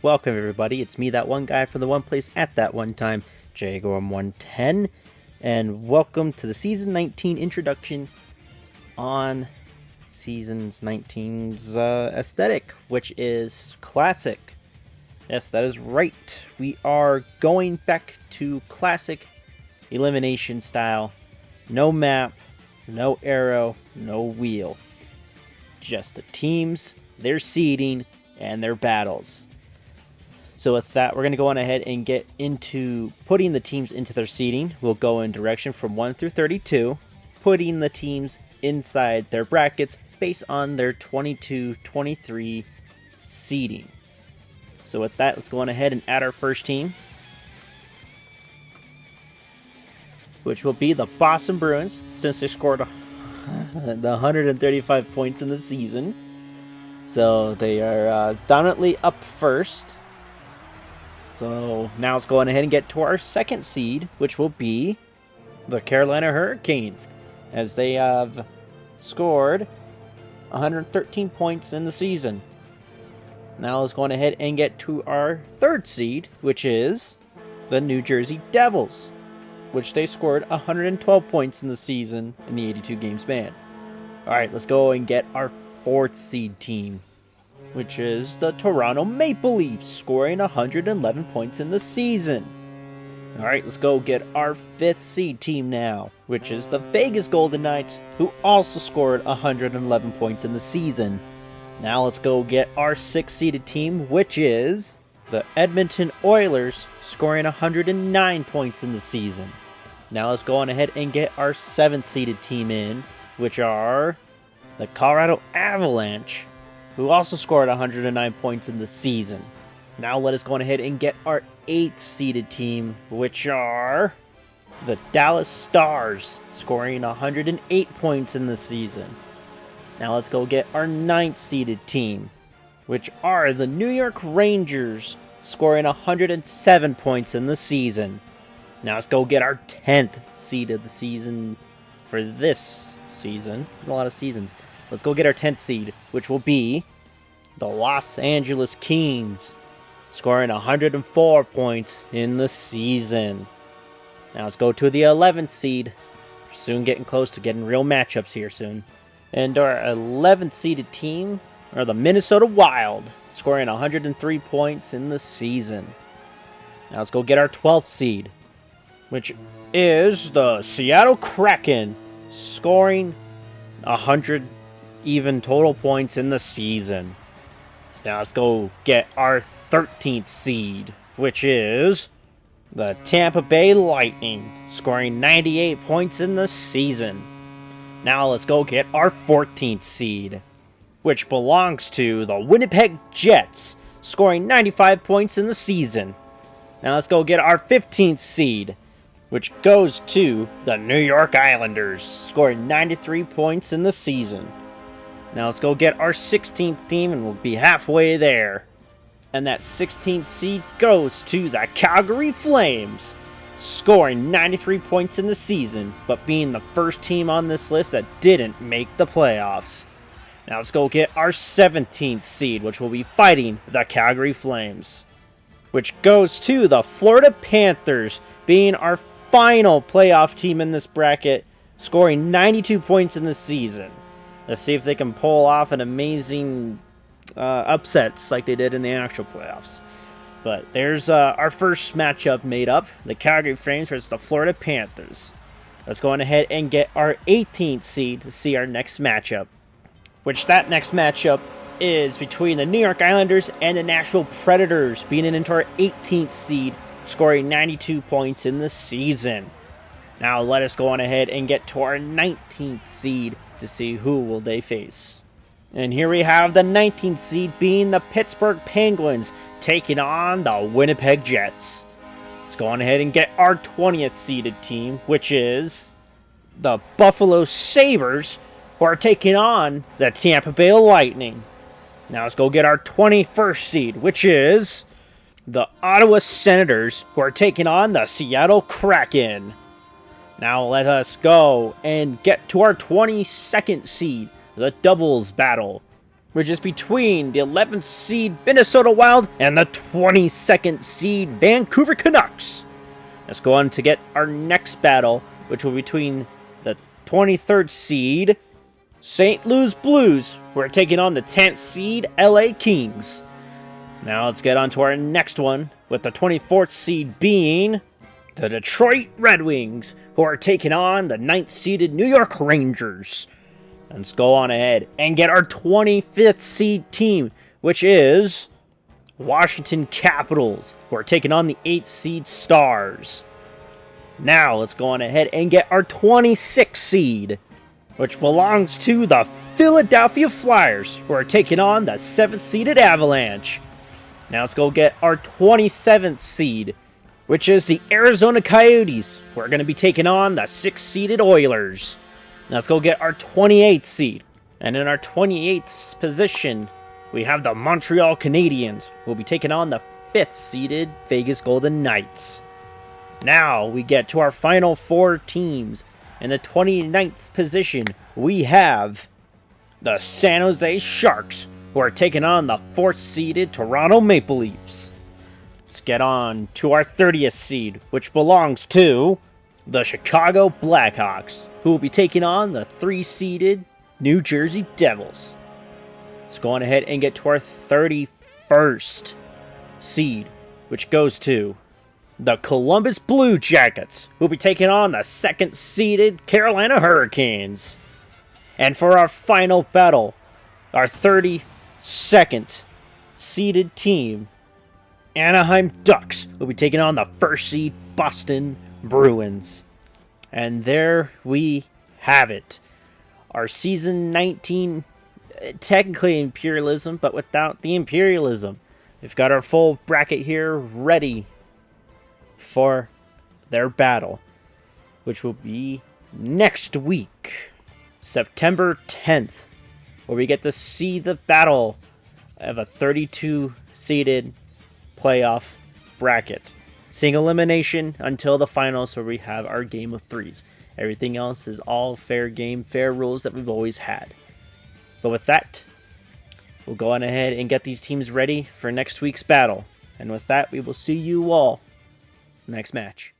welcome everybody. It's me, that one guy from the one place at that one time, Jagorm110, and welcome to the Season 19 introduction on Season 19's aesthetic, which is classic. Yes, that is right. We are going back to classic elimination style. No map, no arrow, no wheel. Just the teams, their seeding, and their battles. So with that, we're going to go on ahead and get into putting the teams into their seeding. We'll go in direction from 1 through 32, putting the teams inside their brackets based on their 22-23 seeding. So with that, let's go on ahead and add our first team, which will be the Boston Bruins, since they scored the 135 points in the season. So they are dominantly up first. So now let's go on ahead and get to our second seed, which will be the Carolina Hurricanes, as they have scored 113 points in the season. Now let's go on ahead and get to our third seed, which is the New Jersey Devils, which they scored 112 points in the season in the 82 game span. Alright, let's go and get our fourth seed team, which is the Toronto Maple Leafs, scoring 111 points in the season. Alright, let's go get our fifth seed team now, which is the Vegas Golden Knights, who also scored 111 points in the season. Now let's go get our sixth seeded team, which is the Edmonton Oilers, scoring 109 points in the season. Now let's go on ahead and get our seventh seeded team in, which are the Colorado Avalanche, who also scored 109 points in the season. Now let us go on ahead and get our eighth seeded team, which are the Dallas Stars, scoring 108 points in the season. Now let's go get our ninth seeded team, which are the New York Rangers, scoring 107 points in the season. Now let's go get our 10th seed of the season for this season. There's a lot of seasons. Let's go get our 10th seed, which will be the Los Angeles Kings, scoring 104 points in the season. Now let's go to the 11th seed. We're soon getting close to getting real matchups here soon. And our 11th seeded team are the Minnesota Wild, scoring 103 points in the season. Now let's go get our 12th seed, which is the Seattle Kraken, scoring 100 even total points in the season. Now let's go get our 13th seed, which is the Tampa Bay Lightning, scoring 98 points in the season. Now let's go get our 14th seed, which belongs to the Winnipeg Jets, scoring 95 points in the season. Now let's go get our 15th seed, which goes to the New York Islanders, scoring 93 points in the season. Now let's go get our 16th team, and we'll be halfway there. And that 16th seed goes to the Calgary Flames, scoring 93 points in the season, but being the first team on this list that didn't make the playoffs. Now let's go get our 17th seed, which will be fighting the Calgary Flames, which goes to the Florida Panthers, being our final playoff team in this bracket, scoring 92 points in the season. Let's see if they can pull off an amazing upsets like they did in the actual playoffs. But there's our first matchup made up, the Calgary Flames versus the Florida Panthers. Let's go on ahead and get our 18th seed to see our next matchup, which that next matchup is between the New York Islanders and the Nashville Predators, being into our 18th seed, scoring 92 points in the season. Now let us go on ahead and get to our 19th seed to see who will they face. And here we have the 19th seed being the Pittsburgh Penguins taking on the Winnipeg Jets. Let's go on ahead and get our 20th seeded team, which is the Buffalo Sabres, who are taking on the Tampa Bay Lightning. Now let's go get our 21st seed, which is the Ottawa Senators, who are taking on the Seattle Kraken. Now let us go and get to our 22nd seed, the doubles battle, which is between the 11th seed Minnesota Wild and the 22nd seed Vancouver Canucks. Let's go on to get our next battle, which will be between the 23rd seed St. Louis Blues, who are taking on the 10th seed LA Kings. Now let's get on to our next one, with the 24th seed being the Detroit Red Wings, who are taking on the 9th seeded New York Rangers. Let's go on ahead and get our 25th seed team, which is Washington Capitals, who are taking on the 8th seed Stars. Now let's go on ahead and get our 26th seed, which belongs to the Philadelphia Flyers, who are taking on the 7th seeded Avalanche. Now let's go get our 27th seed, which is the Arizona Coyotes, who are going to be taking on the 6th seeded Oilers. Now let's go get our 28th seed. And in our 28th position, we have the Montreal Canadiens, who will be taking on the 5th seeded Vegas Golden Knights. Now we get to our final 4 teams. In the 29th position, we have the San Jose Sharks, who are taking on the 4th seeded Toronto Maple Leafs. Let's get on to our 30th seed, which belongs to the Chicago Blackhawks, who will be taking on the 3-seeded New Jersey Devils. Let's go on ahead and get to our 31st seed, which goes to the Columbus Blue Jackets, who will be taking on the 2nd-seeded Carolina Hurricanes. And for our final battle, our 32nd seeded team, Anaheim Ducks, will be taking on the 1st-seed Boston Bruins. And there we have it. Our Season 19, technically Imperialism, but without the Imperialism. We've got our full bracket here ready for their battle, which will be next week, September 10th, where we get to see the battle of a 32-seeded playoff bracket. Seeing elimination until the finals, where we have our game of 3s. Everything else is all fair game, fair rules that we've always had. But with that, we'll go on ahead and get these teams ready for next week's battle. And with that, we will see you all next match.